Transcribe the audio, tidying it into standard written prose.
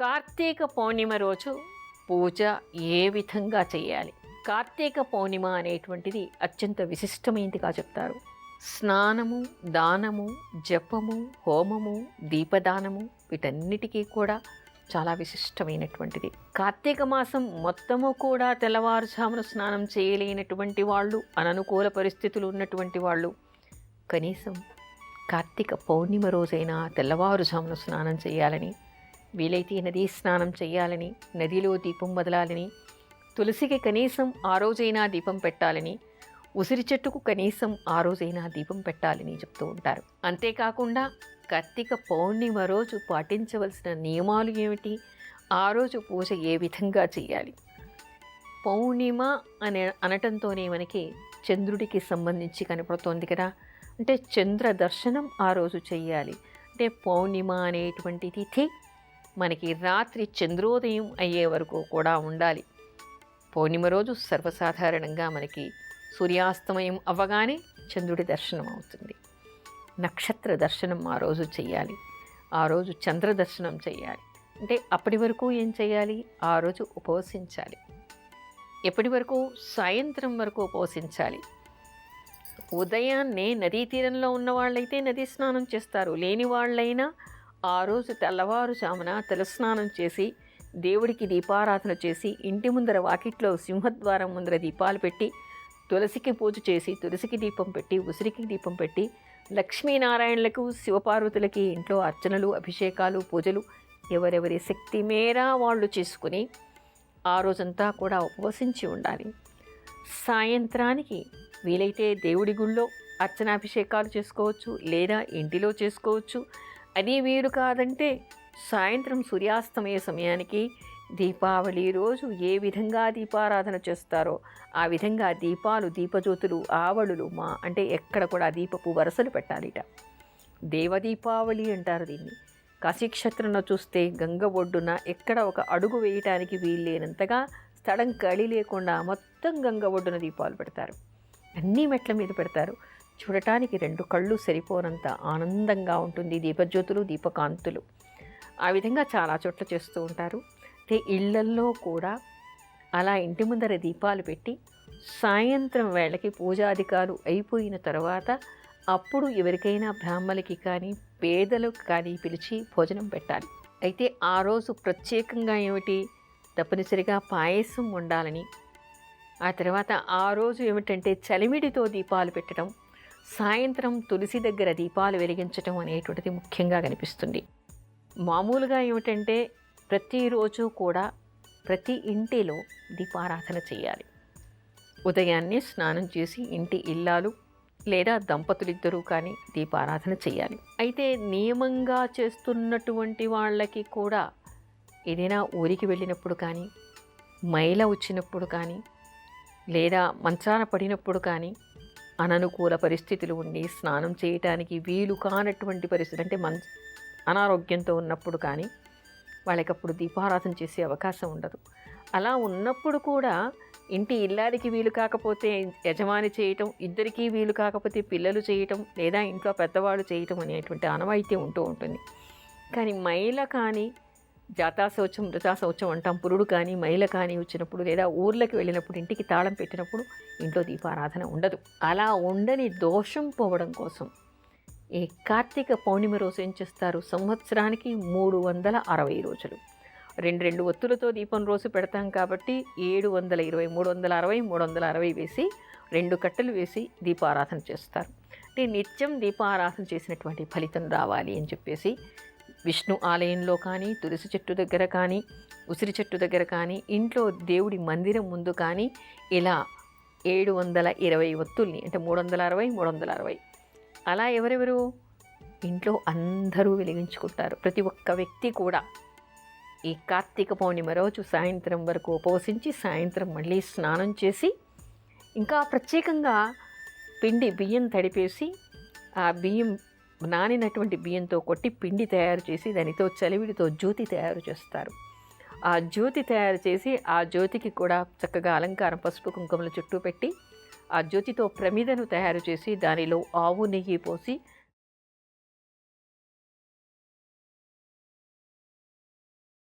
కార్తీక పౌర్ణిమ రోజు పూజ ఏ విధంగా చేయాలి? కార్తీక పౌర్ణిమ అనేటువంటిది అత్యంత విశిష్టమైనదిగా చెప్తారు. స్నానము, దానము, జపము, హోమము, దీపదానము వీటన్నిటికీ కూడా చాలా విశిష్టమైనటువంటిది. కార్తీక మాసం మొత్తము కూడా తెల్లవారుజామున స్నానం చేయలేనటువంటి వాళ్ళు, అననుకూల పరిస్థితులు ఉన్నటువంటి వాళ్ళు కనీసం కార్తీక పౌర్ణిమ రోజైనా తెల్లవారుజామున స్నానం చేయాలని, వీలైతే నదీ స్నానం చేయాలని, నదిలో దీపం వదలాలని, తులసికి కనీసం ఆ రోజైనా దీపం పెట్టాలని, ఉసిరి చెట్టుకు కనీసం ఆ రోజైనా దీపం పెట్టాలని చెప్తూ ఉంటారు. అంతేకాకుండా కార్తీక పౌర్ణిమ రోజు పాటించవలసిన నియమాలు ఏమిటి, ఆ రోజు పూజ ఏ విధంగా చేయాలి? పౌర్ణిమ అనటంతోనే మనకి చంద్రుడికి సంబంధించి కనపడుతోంది కదా. అంటే చంద్ర దర్శనం ఆ రోజు చెయ్యాలి. అంటే పౌర్ణిమ అనేటువంటి తిథి మనకి రాత్రి చంద్రోదయం అయ్యే వరకు కూడా ఉండాలి. పౌర్ణిమ రోజు సర్వసాధారణంగా మనకి సూర్యాస్తమయం అవ్వగానే చంద్రుడి దర్శనం అవుతుంది. నక్షత్ర దర్శనం ఆ రోజు చెయ్యాలి. ఆ రోజు చంద్ర దర్శనం చెయ్యాలి. అంటే అప్పటి వరకు ఏం చేయాలి? ఆ రోజు ఉపవసించాలి. ఎప్పటి వరకు? సాయంత్రం వరకు ఉపవసించాలి. ఉదయాన్నే నదీ తీరంలో ఉన్న వాళ్ళైతే నదీ స్నానం చేస్తారు. లేని వాళ్ళైనా ఆ రోజు తెల్లవారుజామున తలస్నానం చేసి దేవుడికి దీపారాధన చేసి ఇంటి ముందర వాకిట్లో సింహద్వారం ముందర దీపాలు పెట్టి తులసికి పూజ చేసి తులసికి దీపం పెట్టి ఉసిరికి దీపం పెట్టి లక్ష్మీనారాయణులకు శివపార్వతులకి ఇంట్లో అర్చనలు, అభిషేకాలు, పూజలు ఎవరెవరి శక్తి మేర వాళ్ళు చేసుకుని ఆ రోజంతా కూడా ఉపవసించి ఉండాలి. సాయంత్రానికి వీలైతే దేవుడి గుళ్ళో అర్చనాభిషేకాలు చేసుకోవచ్చు, లేదా ఇంటిలో చేసుకోవచ్చు. అది వీలు కాదంటే సాయంత్రం సూర్యాస్తమయ సమయానికి దీపావళి రోజు ఏ విధంగా దీపారాధన చేస్తారో ఆ విధంగా దీపాలు, దీపజ్యోతులు, ఆవళులు అంటే ఎక్కడ కూడా దీపపు వరసలు పెట్టాలిట. దేవదీపావళి అంటారు దీన్ని. కాశీక్షేత్రంలో చూస్తే గంగ ఒడ్డున ఎక్కడ ఒక అడుగు వేయటానికి వీల్లేనంతగా స్థలం ఖాళీ లేకుండా మొత్తం గంగ ఒడ్డున దీపాలు పెడతారు. అన్నీ మెట్ల మీద పెడతారు. చూడటానికి రెండు కళ్ళు సరిపోనంత ఆనందంగా ఉంటుంది దీపజ్యోతులు, దీపకాంతులు. ఆ విధంగా చాలా చోట్ల చేస్తూ ఉంటారు. అయితే ఇళ్లల్లో కూడా అలా ఇంటి ముందర దీపాలు పెట్టి సాయంత్రం వేళకి పూజాధికాలు అయిపోయిన తర్వాత అప్పుడు ఎవరికైనా బ్రాహ్మలకి కానీ పేదలకు కానీ పిలిచి భోజనం పెట్టాలి. అయితే ఆ రోజు ప్రత్యేకంగా ఏమిటి? తప్పనిసరిగా పాయసం ఉండాలని, ఆ తర్వాత ఆ రోజు ఏమిటంటే చలిమిడితో దీపాలు పెట్టడం, సాయంత్రం తులసి దగ్గర దీపాలు వెలిగించడం అనేటువంటిది ముఖ్యంగా కనిపిస్తుంది. మామూలుగా ఏమిటంటే ప్రతిరోజు కూడా ప్రతి ఇంటిలో దీపారాధన చేయాలి. ఉదయాన్నే స్నానం చేసి ఇంటి ఇల్లాలు లేదా దంపతులిద్దరూ కానీ దీపారాధన చేయాలి. అయితే నియమంగా చేస్తున్నటువంటి వాళ్ళకి కూడా ఏదైనా ఊరికి వెళ్ళినప్పుడు కానీ, మైల వచ్చినప్పుడు కానీ, లేదా మంచాన పడినప్పుడు కానీ, అననుకూల పరిస్థితులు ఉండి స్నానం చేయటానికి వీలు కానటువంటి పరిస్థితి అంటే అనారోగ్యంతో ఉన్నప్పుడు కానీ వాళ్ళకప్పుడు దీపారాధన చేసే అవకాశం ఉండదు. అలా ఉన్నప్పుడు కూడా ఇంటి ఇల్లాలికి వీలు కాకపోతే యజమాని చేయటం, ఇద్దరికీ వీలు కాకపోతే పిల్లలు చేయటం, లేదా ఇంట్లో పెద్దవాళ్ళు చేయటం అనేటువంటి ఆనవాయితీ ఉంటూ ఉంటుంది. కానీ మైల కానీ, జాతాశౌచం, మృతాశౌచం అంటాం, పురుడు కానీ మైల కానీ వచ్చినప్పుడు, లేదా ఊర్లకు వెళ్ళినప్పుడు ఇంటికి తాళం పెట్టినప్పుడు ఇంట్లో దీపారాధన ఉండదు. అలా ఉండని దోషం పోవడం కోసం ఈ కార్తీక పౌర్ణిమ రోజు ఏం చేస్తారు? సంవత్సరానికి 360 రోజులు 2 ఒత్తులతో దీపం రోజు పెడతాం కాబట్టి 720, 360, 360 వేసి 2 కట్టెలు వేసి దీపారాధన చేస్తారు. అంటే నిత్యం దీపారాధన చేసినటువంటి ఫలితం రావాలి అని చెప్పేసి విష్ణు ఆలయంలో కానీ, తులసి చెట్టు దగ్గర కానీ, ఉసిరి చెట్టు దగ్గర కానీ, ఇంట్లో దేవుడి మందిరం ముందు కానీ ఇలా 720 ఒత్తుల్ని అంటే 360, 360 అలా ఎవరెవరు ఇంట్లో అందరూ వెలిగించుకుంటారు. ప్రతి ఒక్క వ్యక్తి కూడా ఈ కార్తీక పౌర్ణిమ రోజు సాయంత్రం వరకు ఉపవసించి సాయంత్రం మళ్ళీ స్నానం చేసి ఇంకా ప్రత్యేకంగా బియ్యం తడిపేసి ఆ బియ్యం నానినటువంటి బియ్యంతో కొట్టి పిండి తయారు చేసి దానితో చలివిడితో జ్యోతి తయారు చేస్తారు. ఆ జ్యోతి తయారు చేసి ఆ జ్యోతికి కూడా చక్కగా అలంకారం పసుపు కుంకుమల చుట్టూ పెట్టి ఆ జ్యోతితో ప్రమిదను తయారు చేసి దానిలో ఆవు నెయ్యి పోసి